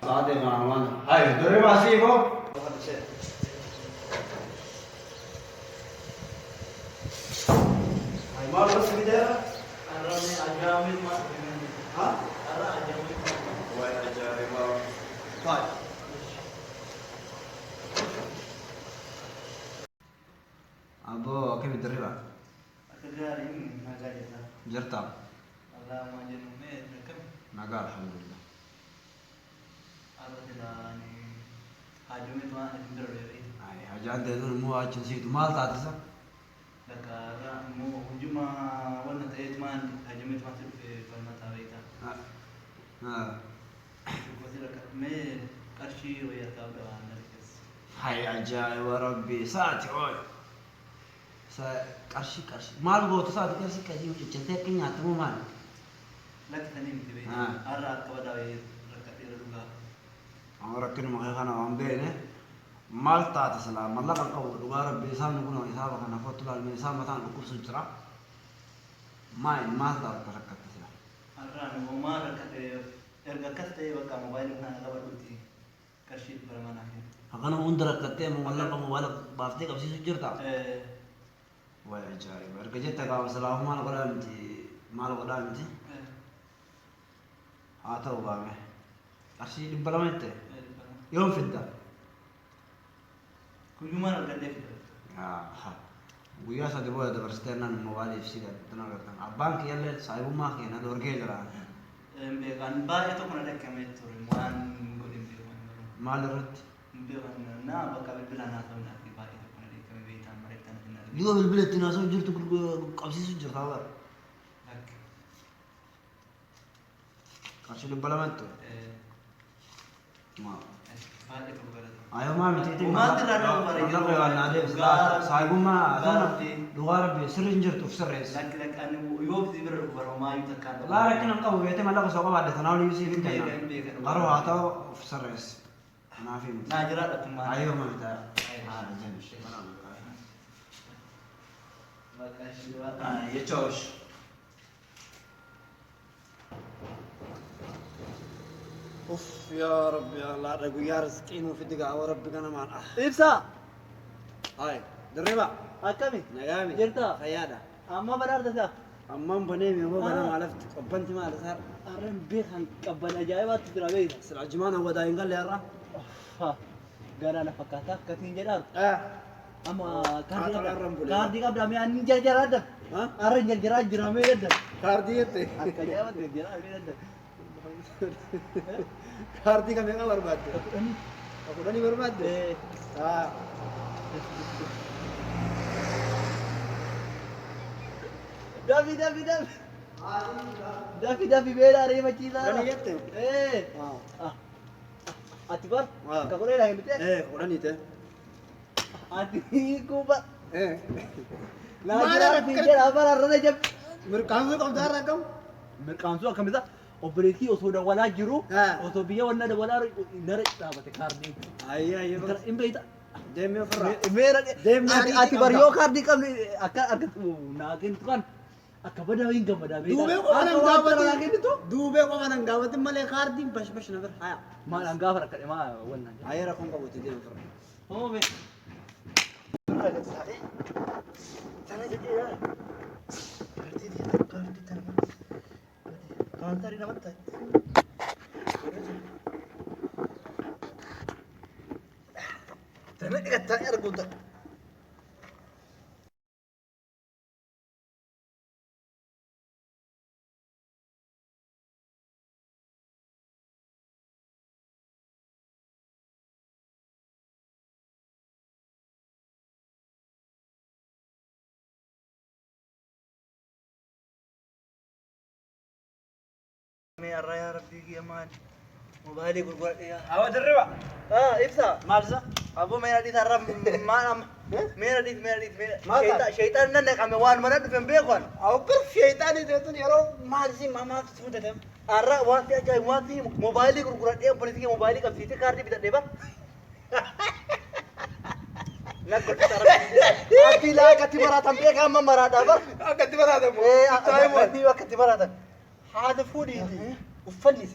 Ade maman. Hai, dore masih ibu. Hai, malu sekitar. Arame ajamil mas. Hah? Ara ajamil. Wah, aja ibu. Hai. Abo, kami terima. Akagari ini nagari ta. Jerta. Allah majenu me nakam. Naga alhamdulillah. Ara dilani. Hajumi tu ana tindar dewi. Hai, aja ante itu mu aja sih itu mal tadi sah. Dakara mu hujuma wana tayetman hajumi tu masuk ke palmata waita. Nah. Wasira me karshi wa yatabda anarkis. Hai aja ya Rabbi, saat oi. Saya kasih mal go tu saat kasih cerita kenyat mu mal. Laki tani mtibe. Ah. Ara kawada wa rakatira duga. Orang kini makan kana ambil ni. Mal tak tersalah, malah kan kau luar biasa ni guna hisab kan apa tu lalu hisab matan ukur sujra. Main mal tak tersalah. Ara ni ma rakate erga kaste wa ka mobile na nagawa duti. Karshi paramana hin. Akan undra kate mu malah kamu balik bafte kau sih sujra. Wah jari, berkerja tak kau salah mal kau dah mesti mal kau dah mesti. Atau apa? Kasih di balam itu. Yom fitda. Kujuma rakate fi. Ha. Guya sa debo da verstena no mobile fsida tana gartan. Abban ki yalle saibu ma ki na dorge jara. Be kan ba itu kuna da kamet tur muan godin be man. Malarat. Be kan na baka be bilana ta na fi ba itu kuna da kamet be ta mare ta na. Dua bil tina so jirtu qabsi su jirta wa. Lak. Kasih di balam itu. Ma. Ba itu gara. Ayo ma mesti itu. Ma tirada mare. Allah ko na de saibu ma luar bi sirinjir tu sirres. Lak lak an yob zibir baro ma yutakkan. La lakin an qabu bete mala ko soqa bade tanawli yusi bin kana. Garo atau sirres. Ana fi. Najira da kuma. Ayo ma mita. Ha jan. Makasih wa. Ya cosh. اوف يا رب يا الله رجو يا رزقين وفي دقة وربك انا معنا Ibsa. هاي دربا Akami. نيامي Jirta. خيادة Amma barar da ta. أمام بنيمي هو بنا ما عرفت قبنت ما صار Aran be kan kabban ajaibat tira be. سل عجمان هو داين قال لي يا را Ha. Gara na fakata katin jedar. Amma Atal arram boleh. kardi ka dami an jajar ada. ها Aran jajar jirame ada. كارديتي Akajaibat jirame ada. كاردي كم ينقل برباد Ini aku dah ni berbat ah Davi Davi Davi. Davi Davi beda re macila. dah ni gitu Ah. Atibar. Ah. Kakure lang bite. aku dah ni teh Ati ko ba. Mana Najira nak pinjal apa arra jab. मेरे काम में कौन जा रहा कम Merkansu akamida. Opereti osoda wala jiru. Ah. Oso biya wala da wala nare tabate kardi. اي اي Imbeita. دم يفرح Mera Dem ati bar yo kardi kam akka nakin tukan akka bada winga bada beda. Dube ko manang dapat itu. Dube ko manang dapat mali kardi bash bash nagar. Haya. Ma ang gafar ka ma wannan. Ayra kon ko buti din fara. Oh me. Sana jadi ya. Kardi dia kardi tanam. Kantari naman tayo. Tanam ikat tayo arguta. May araya rabbi kiaman. Mobile gurgurat ya. Awak derba. Ibsa. Malsa. Abu may nadit haram manam. May nadit. Mata. Syaitan na kami wan mana tu pembekon. Aw per syaitan itu tu yaro malsi mama sudah dem. Arra wan ti ajay wan ti mobile gurgurat ya polisi mobile kam site kardi bidak deba. Lagu kita Ati la kati marata pe kam marata bar. Agak tiba ada mu. Ati wa kati marata. هذا فودي وفلس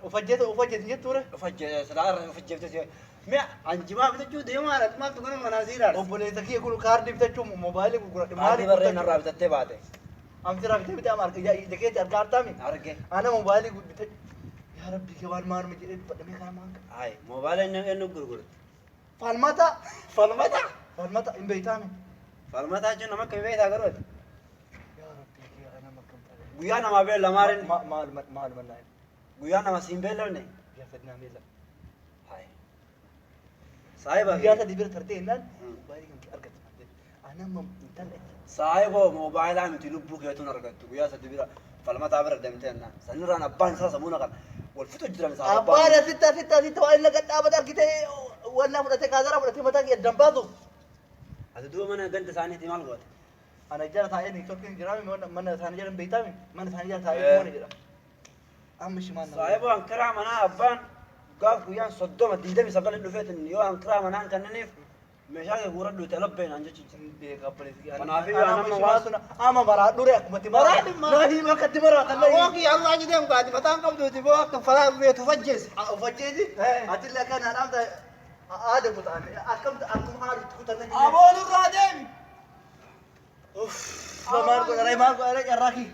وفجت جتوره فجأة سلار فجأة ما أنجما بتجو ديما لا ما تقول منازير وبوليسكي يقولوا كاردي بتاعته موبايلك مالي برينا رابطة تبعته أم ترى بتاع مارك يا دكيت الكارتامي أرجع أنا موبايلي بتاع يا ربي كمان ما مجرد بدمي كلام مانك هاي موبايل إنه غرغر فالمتا إن بيتامي فالما تاجو نما كم بيت أقرأ يا ربي يا أنا ما كنت guyana ma be lamarin ما المناي guyana ma simbe lerne يا فدنا ميلا hay saiba يا تدي بير ترتين نان بايري كم أركض أنا ما متلع saibo mobile am tilubbu ke tun argattu guya sadibira falma tabir demtenna sanira na ban sa samuna kan wal futu jiran sa أبانا ستة وإلا قد أبد أركض ولا فرتك هذا فرتك متى يدم بازو hadu do mana ganta sani timal got أنا جرى ثاني توكل جرامي من ثاني جرى بيتامي من ثاني جرى ثاني مون جرى أهم شيء ما saibo ankara mana abban gaf guyan soddoma didami sabal dufet yo ankara mana kanne meshage guradu talabben anjechi ama mara dure mati mara nahi ma kati mara tallahi اوكي الله جديم قاعد فتان قبضه تبوك فلا بيتفجس فجيتي اتلا كان انا هذا متعني اكم هذا تقول ابو الرادم اوف ما قال انا ما قال يا راكي